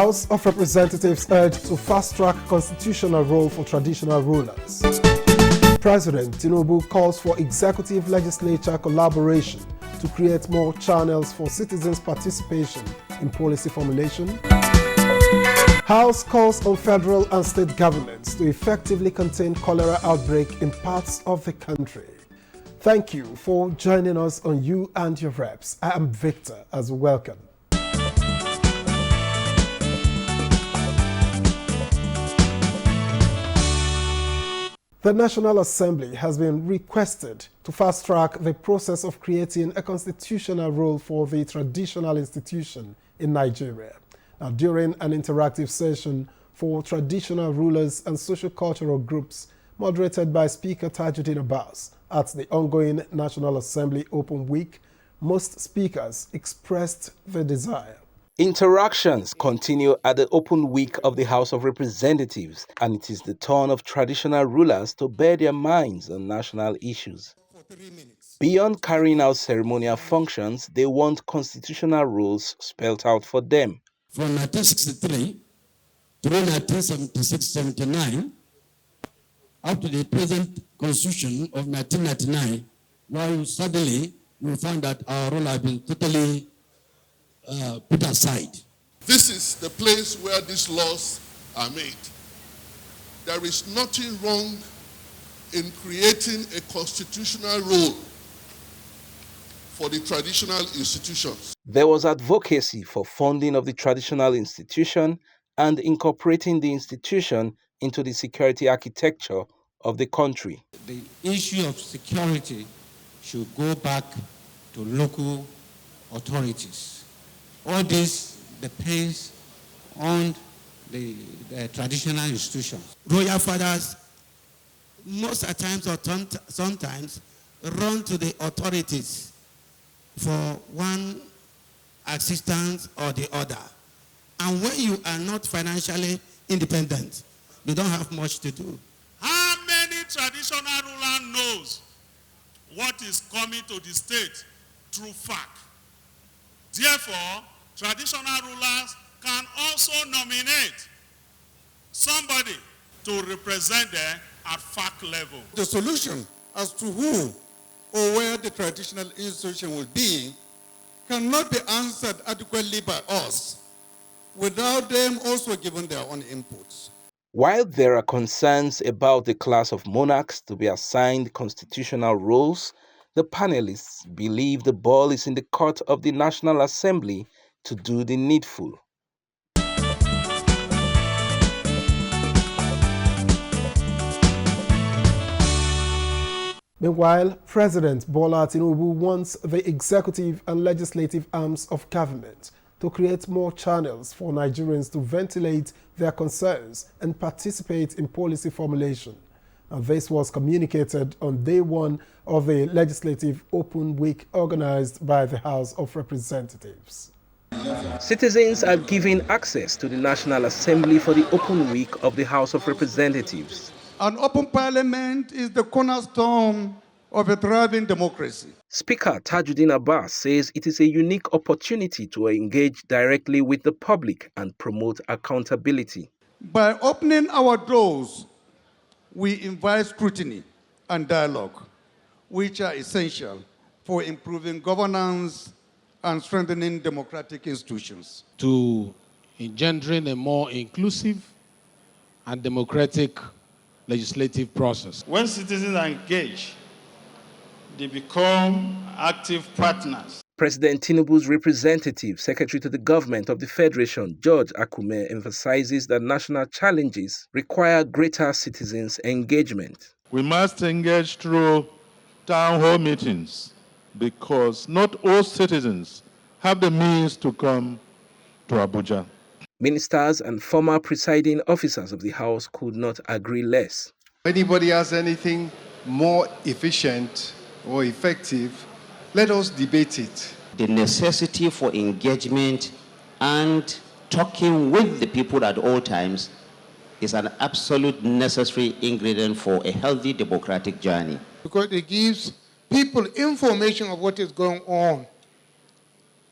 House of Representatives urged to fast-track constitutional role for traditional rulers. President Tinubu calls for executive legislature collaboration to create more channels for citizens' participation in policy formulation. House calls on federal and state governments to effectively contain cholera outbreak in parts of the country. Thank you for joining us on You and Your Reps. I am Victor, as welcome. The National Assembly has been requested to fast-track the process of creating a constitutional role for the traditional institution in Nigeria. Now, during an interactive session for traditional rulers and socio-cultural groups, moderated by Speaker Tajuddin Abbas at the ongoing National Assembly Open Week, most speakers expressed the desire. Interactions continue at the open week of the House of Representatives, and it is the turn of traditional rulers to bear their minds on national issues. Beyond carrying out ceremonial functions, they want constitutional rules spelled out for them. From 1963 through 1976-79, up to the present Constitution of 1999, while suddenly we found that our role has been totally put aside. This is the place where these laws are made. There is nothing wrong in creating a constitutional role for the traditional institutions. There was advocacy for funding of the traditional institution and incorporating the institution into the security architecture of the country. The issue of security should go back to local authorities. All this depends on the traditional institutions. Royal fathers, most of the times or sometimes, run to the authorities for one assistance or the other. And when you are not financially independent, you don't have much to do. How many traditional ruler knows what is coming to the state through fact? Therefore, traditional rulers can also nominate somebody to represent them at fact level. The solution as to who or where the traditional institution will be cannot be answered adequately by us without them also giving their own inputs. While there are concerns about the class of monarchs to be assigned constitutional roles, the panelists believe the ball is in the court of the National Assembly to do the needful. Meanwhile, President Bola Tinubu wants the executive and legislative arms of government to create more channels for Nigerians to ventilate their concerns and participate in policy formulation. And this was communicated on day one of the Legislative Open Week organized by the House of Representatives. Citizens are given access to the National Assembly for the Open Week of the House of Representatives. An open parliament is the cornerstone of a thriving democracy. Speaker Tajuddin Abbas says it is a unique opportunity to engage directly with the public and promote accountability. By opening our doors, we invite scrutiny and dialogue, which are essential for improving governance and strengthening democratic institutions. To engendering a more inclusive and democratic legislative process. When citizens are engaged, they become active partners. President Tinubu's representative, Secretary to the Government of the Federation, George Akume, emphasizes that national challenges require greater citizens' engagement. We must engage through town hall meetings because not all citizens have the means to come to Abuja. Ministers and former presiding officers of the House could not agree less. If anybody has anything more efficient or effective, let us debate it. The necessity for engagement and talking with the people at all times is an absolute necessary ingredient for a healthy democratic journey. Because it gives people information of what is going on,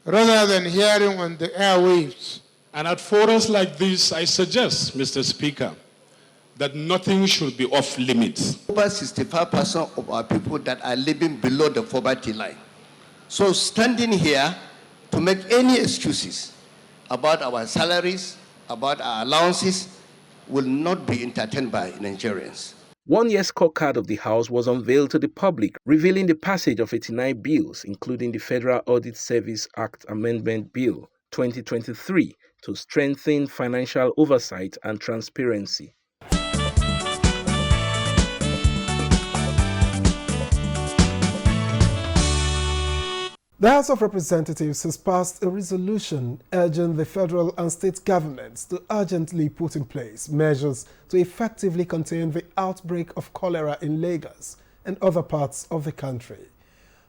rather than hearing on the airwaves And at forums like this, I suggest, Mr. Speaker, that nothing should be off limits. Over 65% of our people that are living below the poverty line. So standing here to make any excuses about our salaries, about our allowances, will not be entertained by Nigerians. 1 year scorecard of the House was unveiled to the public, revealing the passage of 89 bills, including the Federal Audit Service Act Amendment Bill 2023 to strengthen financial oversight and transparency. The House of Representatives has passed a resolution urging the federal and state governments to urgently put in place measures to effectively contain the outbreak of cholera in Lagos and other parts of the country.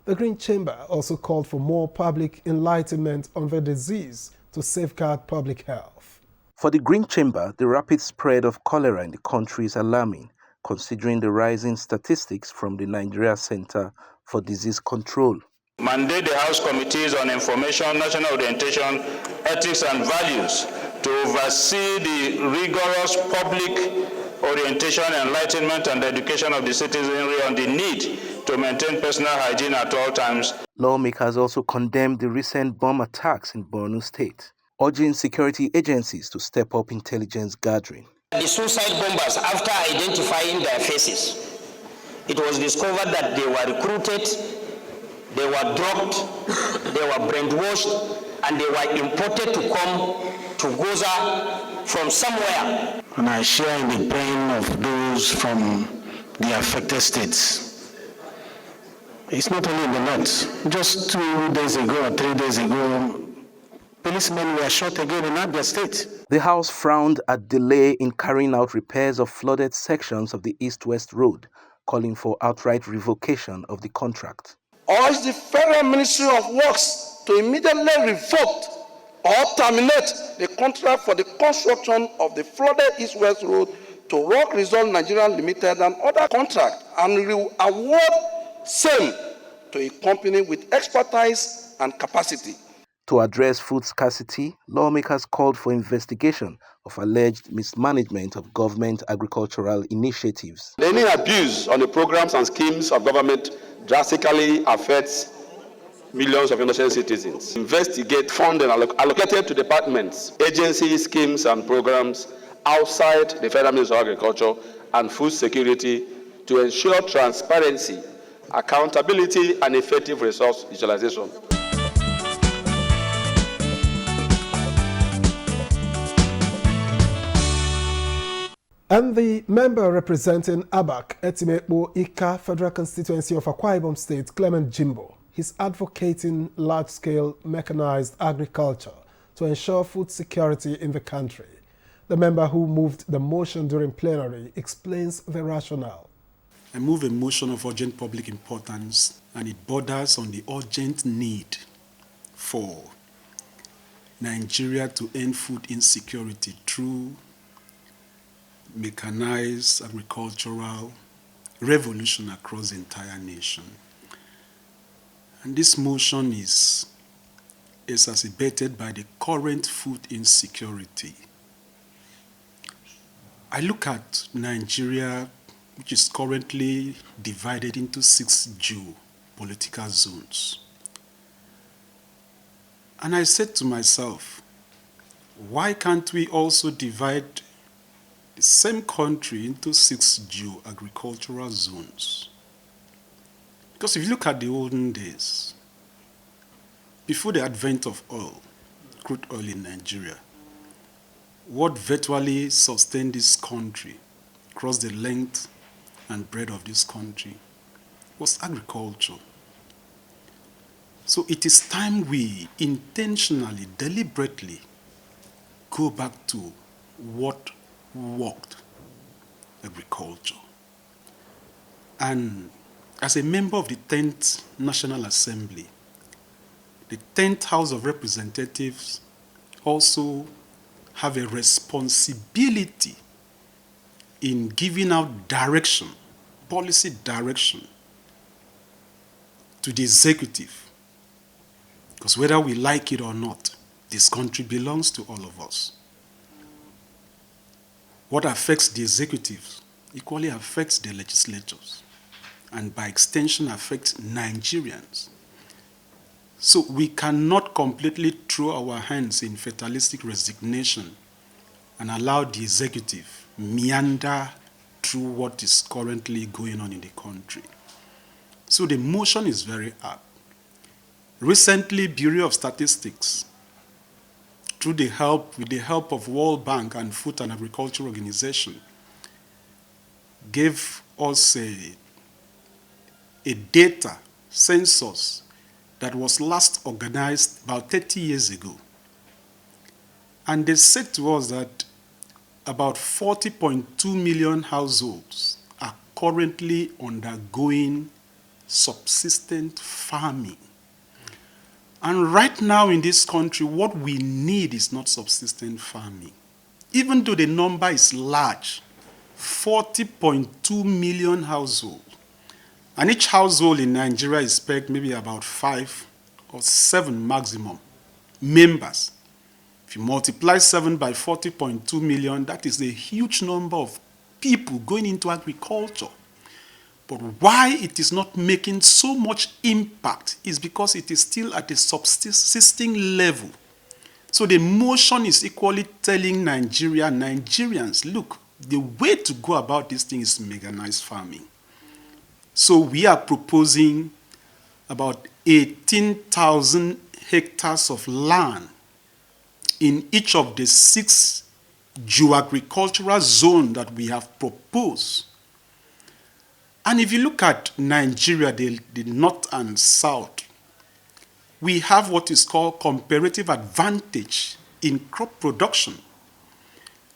The Green Chamber also called for more public enlightenment on the disease to safeguard public health. For the Green Chamber, the rapid spread of cholera in the country is alarming, considering the rising statistics from the Nigeria Center for Disease Control. Mandate the House Committees on Information, National Orientation, Ethics and Values to oversee the rigorous public orientation, enlightenment and education of the citizenry on the need to maintain personal hygiene at all times. Lawmakers also condemned the recent bomb attacks in Borno State, urging security agencies to step up intelligence gathering. The suicide bombers, after identifying their faces, it was discovered that they were recruited, they were drugged, they were brainwashed, and they were imported to come to Gaza from somewhere. And I share in the pain of those from the affected states. It's not only in the north. Just 2 days ago or 3 days ago, policemen were shot again in Abia State. The House frowned at delay in carrying out repairs of flooded sections of the East-West Road, calling for outright revocation of the contract. Urge the Federal Ministry of Works to immediately revoke or terminate the contract for the construction of the flooded East-West Road to Rock Resort Nigeria Limited and other contract, and award same to a company with expertise and capacity. To address food scarcity, lawmakers called for investigation of alleged mismanagement of government agricultural initiatives. Any abuse on the programs and schemes of government drastically affects millions of innocent citizens. Investigate funding allocated to departments, agencies, schemes, and programs outside the Federal Ministry of Agriculture and Food Security to ensure transparency, accountability, and effective resource utilization. And the member representing Abak, Etimekpo, Ika Federal Constituency of Akwa Ibom State, Clement Jimbo, is advocating large-scale mechanized agriculture to ensure food security in the country. The member who moved the motion during plenary explains the rationale. I move a motion of urgent public importance, and it borders on the urgent need for Nigeria to end food insecurity through mechanized agricultural revolution across the entire nation. And this motion is exacerbated by the current food insecurity. I look at Nigeria, which is currently divided into 6 geopolitical zones. And I said to myself, why can't we also divide the same country into 6 geo-agricultural zones? Because if you look at the olden days, before the advent of oil, crude oil in Nigeria, what virtually sustained this country across the length and breadth of this country was agriculture. So it is time we intentionally, deliberately go back to what worked: agriculture. And as a member of the 10th National Assembly, the 10th House of Representatives also have a responsibility in giving out direction, policy direction, to the executive. Because whether we like it or not, This country belongs to all of us. What affects the executives equally affects the legislatures, and by extension affects Nigerians. So we cannot completely throw our hands in fatalistic resignation and allow the executive meander through what is currently going on in the country. So the motion is very apt. Recently, Bureau of Statistics, with the help of World Bank and Food and Agriculture Organization, gave us a data census that was last organized about 30 years ago. And they said to us that about 40.2 million households are currently undergoing subsistent farming. And right now in this country, what we need is not subsistent farming. Even though the number is large, 40.2 million households. And each household in Nigeria is pegged maybe about 5 or 7 maximum members. If you multiply 7 by 40.2 million, that is a huge number of people going into agriculture. But why it is not making so much impact is because it is still at a subsisting level. So the motion is equally telling Nigerians, look, the way to go about this thing is mechanized farming. So we are proposing about 18,000 hectares of land in each of the 6 geoagricultural zones that we have proposed. And if you look at Nigeria, the north and south, we have what is called comparative advantage in crop production.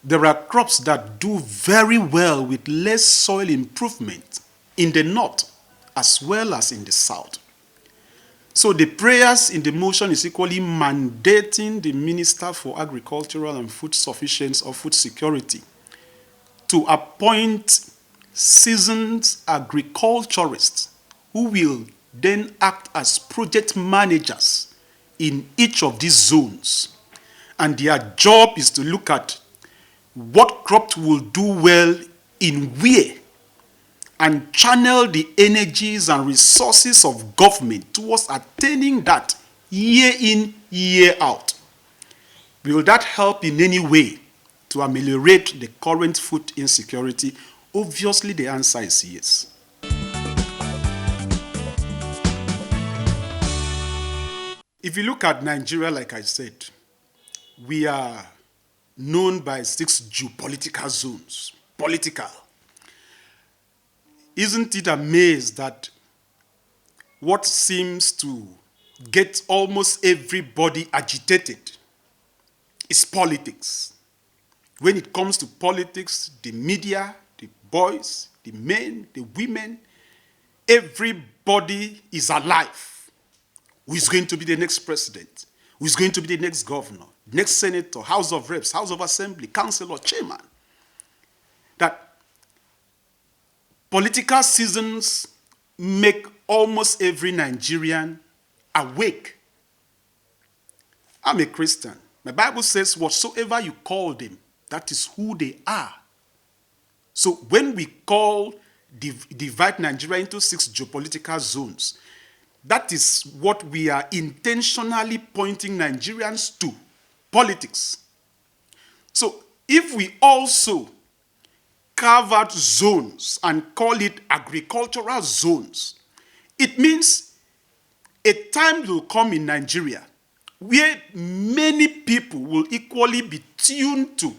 There are crops that do very well with less soil improvement in the north as well as in the south. So the prayers in the motion is equally mandating the Minister for Agricultural and Food Sufficiency or Food Security to appoint seasoned agriculturists who will then act as project managers in each of these zones. And their job is to look at what crops will do well in where and channel the energies and resources of government towards attaining that year in, year out. Will that help in any way to ameliorate the current food insecurity? Obviously, the answer is yes. If you look at Nigeria, like I said, we are known by 6 geopolitical zones. Political. Isn't it amazing that what seems to get almost everybody agitated is politics? When it comes to politics, the media, the boys, the men, the women, everybody is alive. Who is going to be the next president? Who is going to be the next governor, next senator, House of Reps, House of Assembly, councillor, chairman? That political seasons make almost every Nigerian awake. I'm a Christian. My Bible says, whatsoever you call them, that is who they are. So when we divide Nigeria into 6 geopolitical zones, that is what we are intentionally pointing Nigerians to, politics. So if we also carve out zones and call it agricultural zones, it means a time will come in Nigeria where many people will equally be tuned to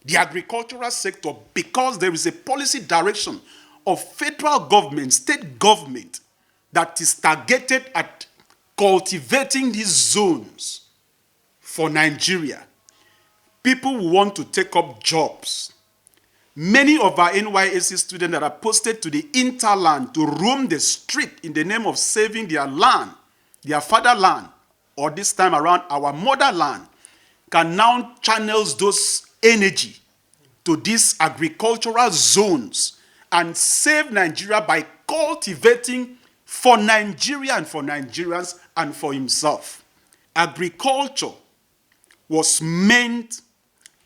the agricultural sector because there is a policy direction of federal government, state government, that is targeted at cultivating these zones for Nigeria. People will want to take up jobs. Many of our NYSC students that are posted to the interland to roam the street in the name of saving their land, their fatherland, or this time around our motherland, can now channel those energy to these agricultural zones and save Nigeria by cultivating for Nigeria and for Nigerians and for himself. Agriculture was meant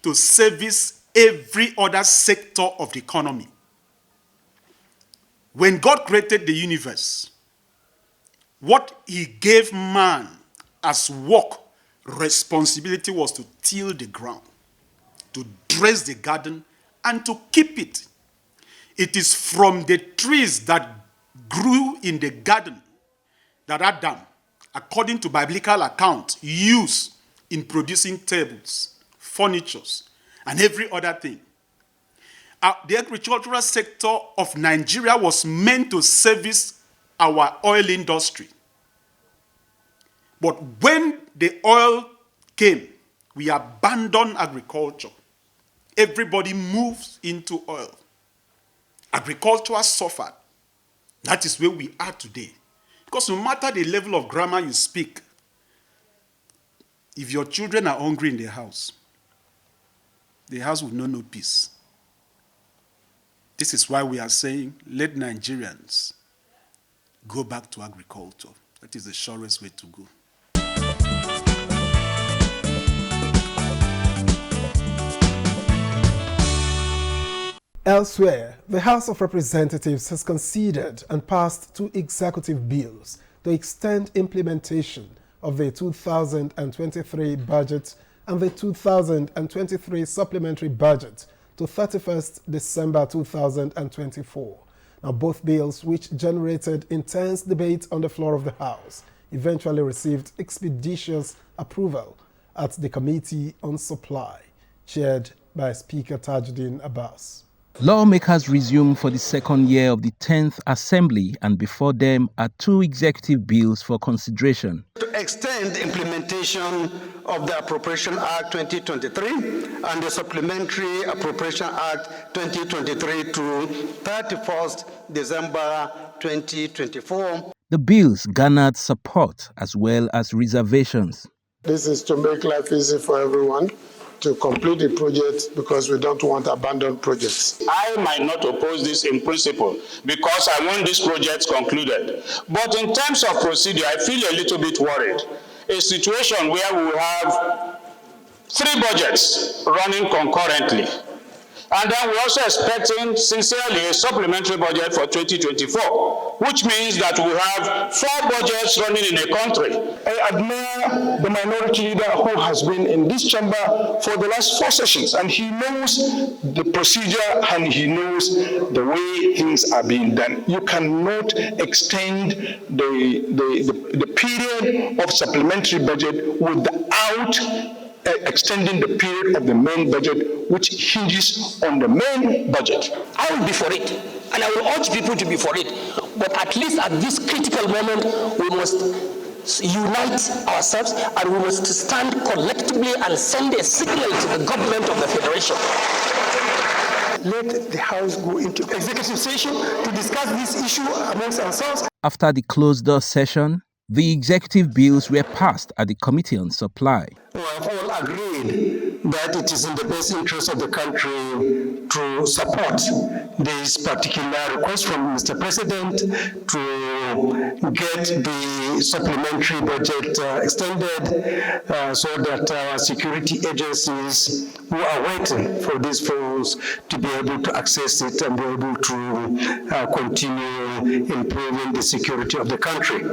to service every other sector of the economy. When God created the universe, what he gave man as work, responsibility was to till the ground, to dress the garden, and to keep it. It is from the trees that grew in the garden that Adam, according to biblical account, used in producing tables, furnitures, and every other thing. The agricultural sector of Nigeria was meant to service our oil industry. But when the oil came, we abandoned agriculture. Everybody moves into oil. Agriculture suffered. That is where we are today. Because no matter the level of grammar you speak, if your children are hungry in the house will know no peace. This is why we are saying, let Nigerians go back to agriculture. That is the surest way to go. Elsewhere, the House of Representatives has considered and passed 2 executive bills to extend implementation of the 2023 budget and the 2023 supplementary budget to 31st December 2024. Now, both bills, which generated intense debate on the floor of the House, eventually received expeditious approval at the Committee on Supply, chaired by Speaker Tajuddin Abbas. Lawmakers resume for the second year of the 10th Assembly, and before them are 2 executive bills for consideration. To extend implementation of the Appropriation Act 2023 and the Supplementary Appropriation Act 2023 to 31st December 2024. The bills garnered support as well as reservations. This is to make life easy for everyone, to complete the project, because we don't want abandoned projects. I might not oppose this in principle because I want this project concluded. But in terms of procedure, I feel a little bit worried. A situation where we will have 3 budgets running concurrently. And then we're also expecting, sincerely, a supplementary budget for 2024, which means that we have 4 budgets running in a country. I admire the minority leader who has been in this chamber for the last 4 sessions, and he knows the procedure and he knows the way things are being done. You cannot extend the period of supplementary budget without extending the period of the main budget, which hinges on the main budget. I will be for it, and I will urge people to be for it. But at least at this critical moment, we must unite ourselves and we must stand collectively and send a signal to the government of the Federation. Let the House go into executive session to discuss this issue amongst ourselves. After the closed-door session, the executive bills were passed at the Committee on Supply. We have all agreed that it is in the best interest of the country to support this particular request from Mr. President to get the supplementary budget extended so that our security agencies who are waiting for these funds to be able to access it and be able to continue improving the security of the country.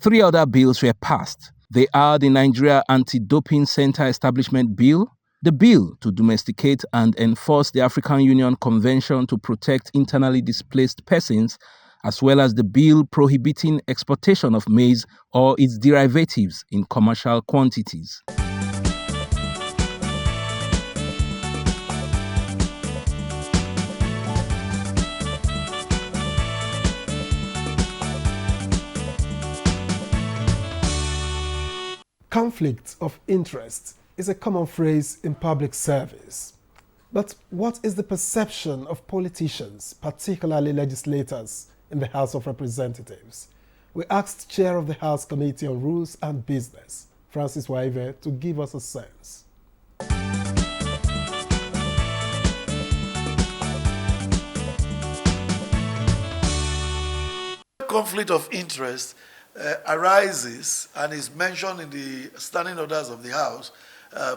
3 other bills were passed. They are the Nigeria Anti-Doping Center Establishment Bill, the bill to domesticate and enforce the African Union Convention to protect internally displaced persons, as well as the bill prohibiting exportation of maize or its derivatives in commercial quantities. Conflict of interest is a common phrase in public service. But what is the perception of politicians, particularly legislators, in the House of Representatives? We asked Chair of the House Committee on Rules and Business, Francis Waive, to give us a sense. Conflict of interest arises and is mentioned in the standing orders of the House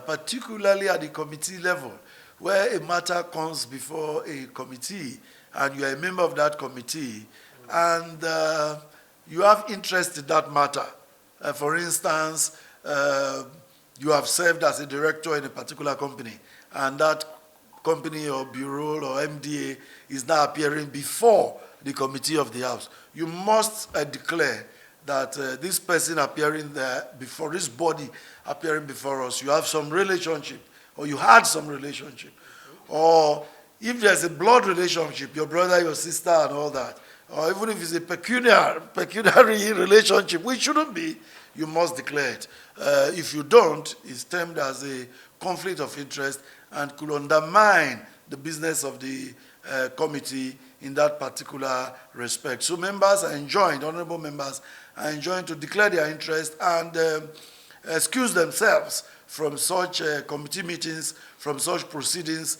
particularly at the committee level, where a matter comes before a committee and you are a member of that committee and you have interest in that matter. For instance, you have served as a director in a particular company, and that company or bureau or MDA is now appearing before the committee of the House. You must declare that this person appearing there before this body appearing before us, you have some relationship, or you had some relationship, or if there's a blood relationship, your brother, your sister, and all that, or even if it's a pecuniary relationship, which shouldn't be, you must declare it. If you don't, it's termed as a conflict of interest and could undermine the business of the committee in that particular respect. So members are enjoined, honorable members are enjoined to declare their interest and excuse themselves from such committee meetings, from such proceedings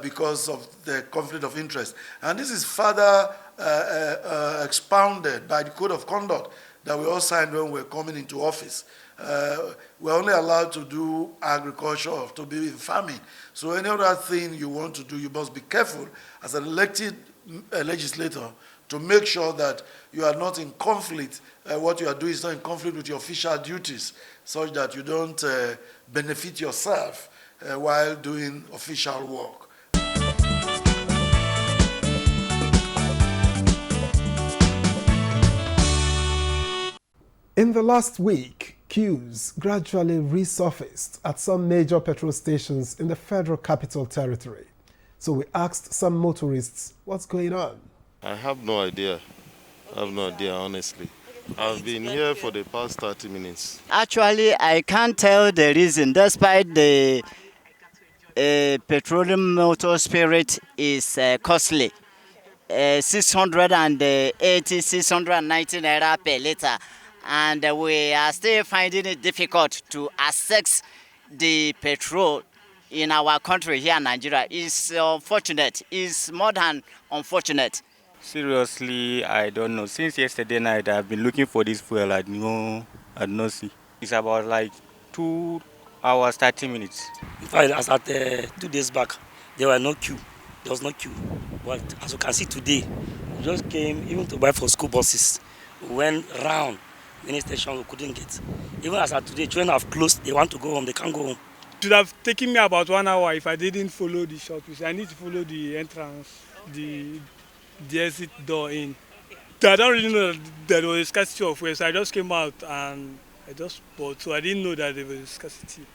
because of the conflict of interest. And this is further expounded by the Code of Conduct that we all signed when we were coming into office. We're only allowed to do agriculture or to be in farming. So any other thing you want to do, you must be careful as an elected legislator to make sure that you are not in conflict, what you are doing is not in conflict with your official duties, such that you don't benefit yourself while doing official work. In the last week, queues gradually resurfaced at some major petrol stations in the Federal Capital Territory. So we asked some motorists what's going on. I have no idea. I have no idea, honestly. I've been here for the past 30 minutes. Actually, I can't tell the reason, despite the petroleum motor spirit is costly. 680, 690 naira per liter. And we are still finding it difficult to access the petrol in our country here in Nigeria. It's unfortunate. It's more than unfortunate. Seriously, I don't know. Since yesterday night, I've been looking for this fuel. I don't see. It's about like 2 hours, 30 minutes. In fact, as at 2 days back, there were no queue. There was no queue. But as you can see today, we just came even to buy for school buses. We went round many stations we couldn't get. Even as at today, children have closed. They want to go home. They can't go home. It would have taken me about 1 hour if I didn't follow the short I need to follow the entrance, the exit door in. I don't really know that there was a scarcity of fuel, so I just came out and I just bought. So I didn't know that there was a scarcity.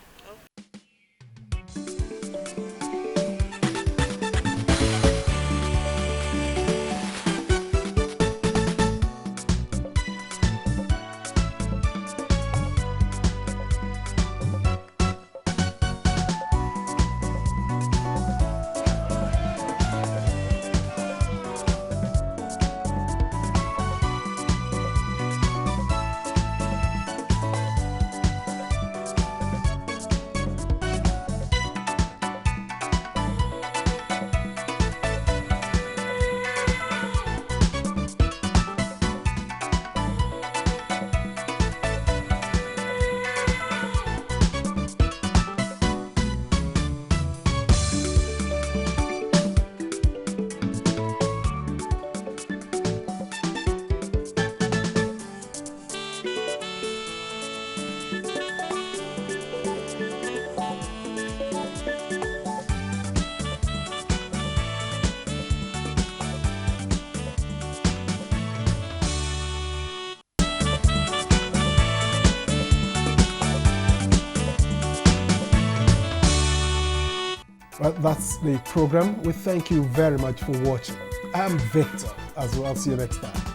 Well, that's the program. We thank you very much for watching. I am Victor, as well. See you next time.